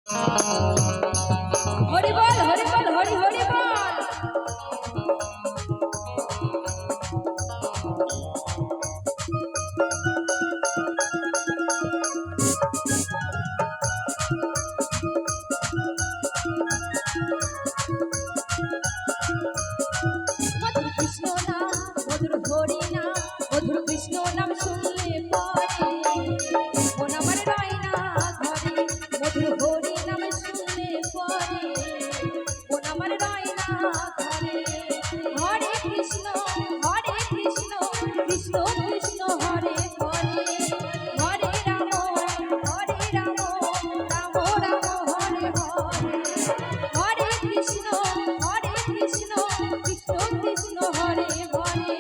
হরি বল হরি বল হরি হরি বল। মধুর কৃষ্ণ নাম মধুর হরি নাম মধুর কৃষ্ণ নাম শুনলে পরে মন আমার রয় না ঘরে। মধুর হরি নাম শুনলে পরে মন আমার রয় না ঘরে। হরে কৃষ্ণ কৃষ্ণ কৃষ্ণ হরে হরে। হরে রাম রাম রাম হরে হরে। হরে কৃষ্ণ কৃষ্ণ কৃষ্ণ হরে হরে।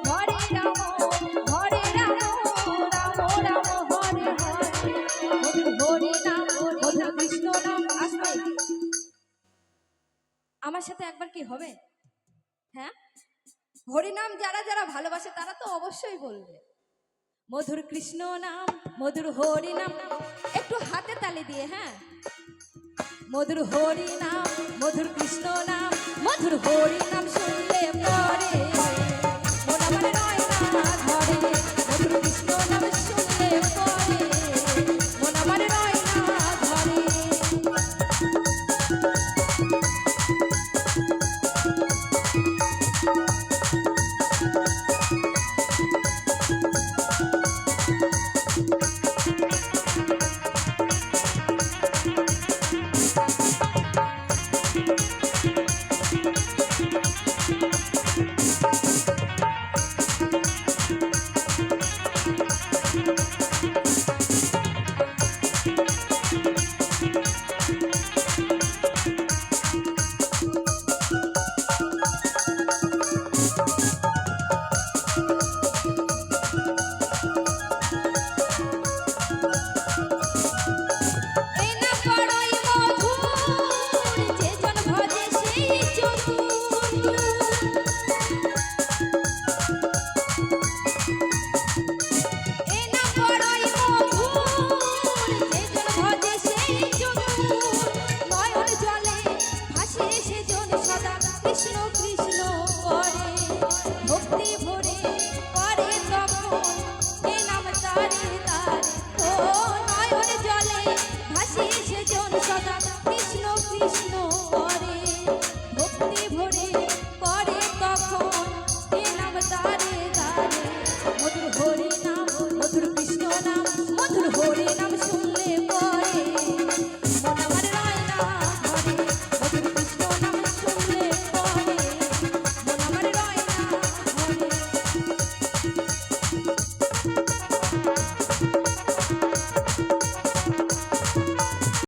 হরে রাম রাম হরে হরে। মধুর হরি নাম মধুর কৃষ্ণ নাম। আসবে আমার সাথে একবার কি হবে? হ্যাঁ, হরিনাম যারা যারা ভালোবাসে তারা তো অবশ্যই বলবে মধুর কৃষ্ণ নাম মধুর হরি নাম। একটু হাতে তালি দিয়ে, হ্যাঁ। মধুর হরি নাম মধুর কৃষ্ণ নাম মধুর হরি নাম শুনলে পরে মন আমার রয় না ঘরে। মধুর কৃষ্ণ নাম শুনলে পরে মন আমার রয় না ঘরে। এই না বড়ই মধুর যে জন ভজে সেই চতুর। এই না বড়ই মধুর যে জন ভজে সেই চতুর। নয়ন জলে ভাসে সেজন সদা কৃষ্ণ কৃষ্ণ করে। ভক্তি ভরে করে তখন এ নাম তারে তারে। ও নয়ন জলে ভাসে সেজন সদা কৃষ্ণ কৃষ্ণ করে।